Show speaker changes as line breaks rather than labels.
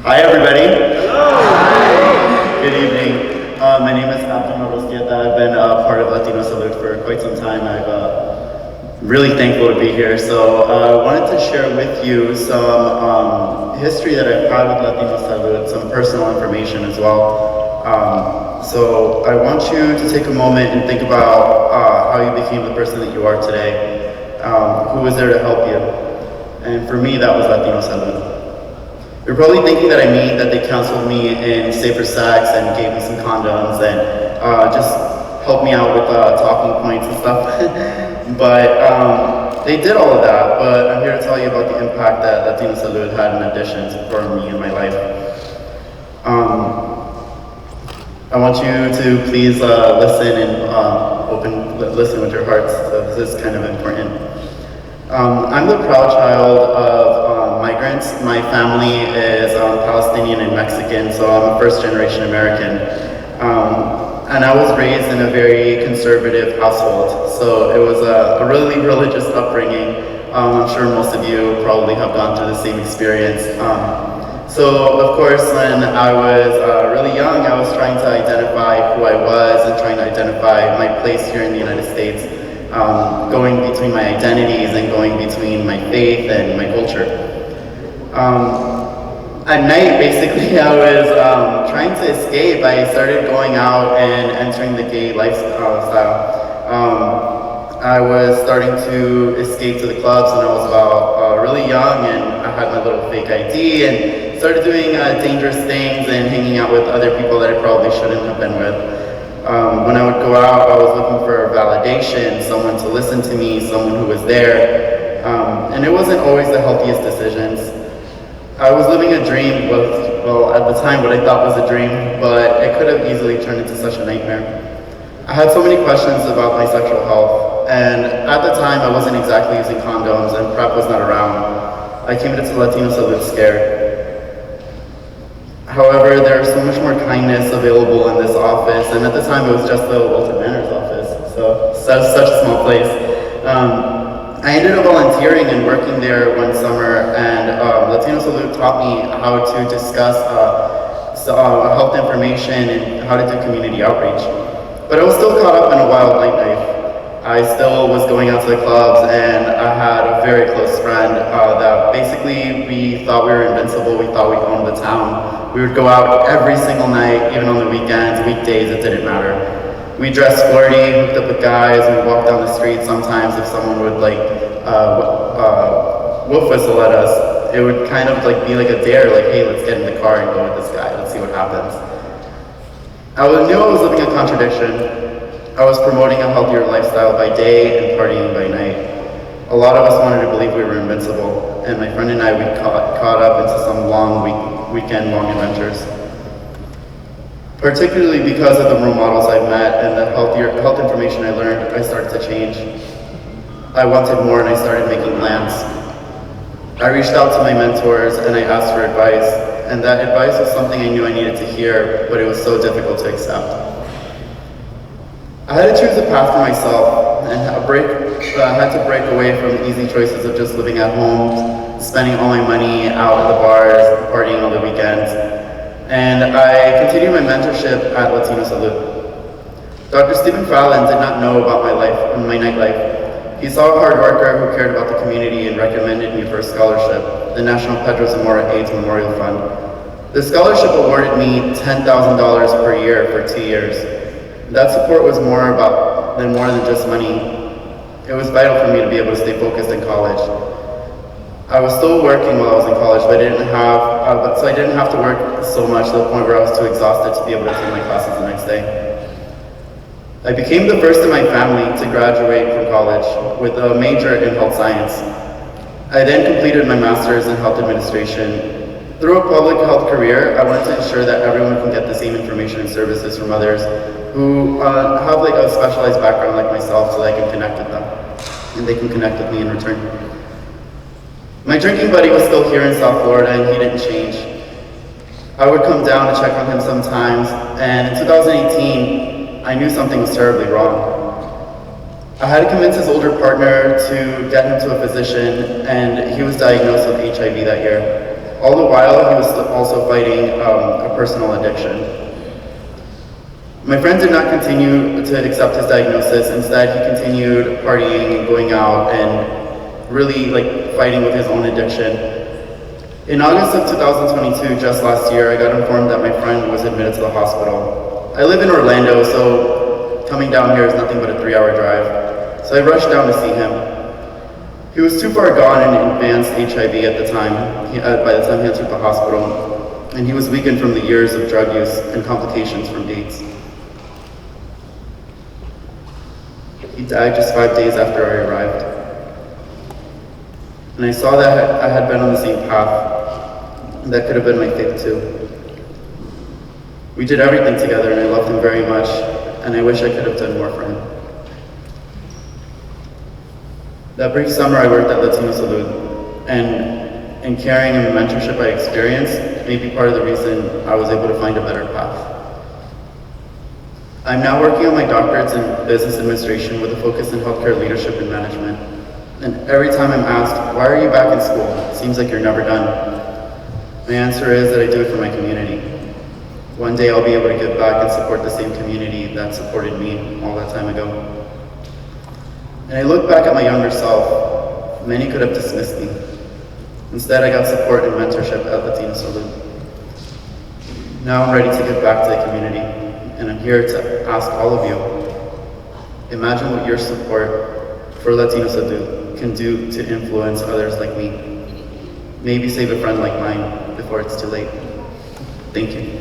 Hi everybody. Hello. Good evening. My name is Abdon Orrostieta. I've been part of Latinos Salud for quite some time. I'm really thankful to be here. So I wanted to share with you some history that I've had with Latinos Salud, some personal information as well. So I want you to take a moment and think about how you became the person that you are today. Who was there to help you? And for me, that was Latinos Salud. You're probably thinking that I mean that they counseled me in safer sex and gave me some condoms and just helped me out with talking points and stuff. But they did all of that, but I'm here to tell you about the impact that Latinos Salud had in addition for me in my life. I want you to please listen and listen with your hearts. So this is kind of important. I'm the proud child of migrants. My family is Palestinian and Mexican, so I'm a first-generation American. And I was raised in a very conservative household, so it was a really religious upbringing. I'm sure most of you probably have gone through the same experience. So, of course, when I was really young, I was trying to identify who I was and trying to identify my place here in the United States. Going between my identities and going between my faith and my culture. At night, basically, I was trying to escape. I started going out and entering the gay lifestyle. I was starting to escape to the clubs when I was about really young, and I had my little fake ID and started doing dangerous things and hanging out with other people that I probably shouldn't have been with. When I would go out, I was looking for validation, someone to listen to me, someone who was there, and it wasn't always the healthiest decisions. I was living a dream, well, at the time what I thought was a dream, but it could have easily turned into such a nightmare. I had so many questions about my sexual health, and at the time I wasn't exactly using condoms and PrEP was not around. I came into Latinos Salud scared. However, there's so much more kindness available in this office, and at the time it was just the Wilton Manor's office, so such a small place. I ended up volunteering and working there one summer, and Latinos Salud taught me how to discuss health information and how to do community outreach. But I was still caught up in a wild nightlife. I still was going out to the clubs, and I had a very close friend that basically we thought we were invincible, we thought we owned the town. We would go out every single night, even on the weekends, weekdays, it didn't matter. We dressed flirty, hooked up with guys, we walked down the street. Sometimes if someone would wolf whistle at us, it would kind of be like a dare, like, hey, let's get in the car and go with this guy, let's see what happens. I knew I was living a contradiction. I was promoting a healthier lifestyle by day and partying by night. A lot of us wanted to believe we were invincible, and my friend and I, we caught up into some long weekend-long adventures. Particularly because of the role models I've met and the health information I learned, I started to change. I wanted more and I started making plans. I reached out to my mentors and I asked for advice, and that advice was something I knew I needed to hear, but it was so difficult to accept. I had to choose a path for myself and I had to break away from the easy choices of just living at home, spending all my money out at the bars, partying on the weekends. And I continued my mentorship at Latinos Salud. Dr. Stephen Fallon did not know about my nightlife. He saw a hard worker who cared about the community and recommended me for a scholarship, the National Pedro Zamora AIDS Memorial Fund. The scholarship awarded me $10,000 per year for 2 years. That support was more than just money. It was vital for me to be able to stay focused in college. I was still working while I was in college, but so I didn't have to work so much to the point where I was too exhausted to be able to take my classes the next day. I became the first in my family to graduate from college with a major in health science. I then completed my master's in health administration. Through a public health career, I wanted to ensure that everyone can get the same information and services from others who have a specialized background like myself, so that I can connect with them and they can connect with me in return. My drinking buddy was still here in South Florida and he didn't change. I would come down to check on him sometimes, and in 2018, I knew something was terribly wrong. I had to convince his older partner to get him to a physician, and he was diagnosed with HIV that year. All the while, he was also fighting a personal addiction. My friend did not continue to accept his diagnosis. Instead, he continued partying and going out and really fighting with his own addiction. In August of 2022, just last year, I got informed that my friend was admitted to the hospital. I live in Orlando, so coming down here is nothing but a 3-hour drive. So I rushed down to see him. He was too far gone in advanced HIV at the time, by the time he entered the hospital, and he was weakened from the years of drug use and complications from dates. He died just 5 days after I arrived. And I saw that I had been on the same path. That could have been my fate too. We did everything together and I loved him very much, and I wish I could have done more for him. That brief summer I worked at Latinos Salud, and in caring and the mentorship I experienced may be part of the reason I was able to find a better path. I'm now working on my doctorates in business administration with a focus in healthcare leadership and management. And every time I'm asked, why are you back in school? It seems like you're never done. My answer is that I do it for my community. One day I'll be able to give back and support the same community that supported me all that time ago. And I look back at my younger self. Many could have dismissed me. Instead, I got support and mentorship at Latinos Salud. Now I'm ready to give back to the community, and I'm here to ask all of you, imagine what your support for Latinos Salud can do to influence others like me. Maybe save a friend like mine before it's too late. Thank you.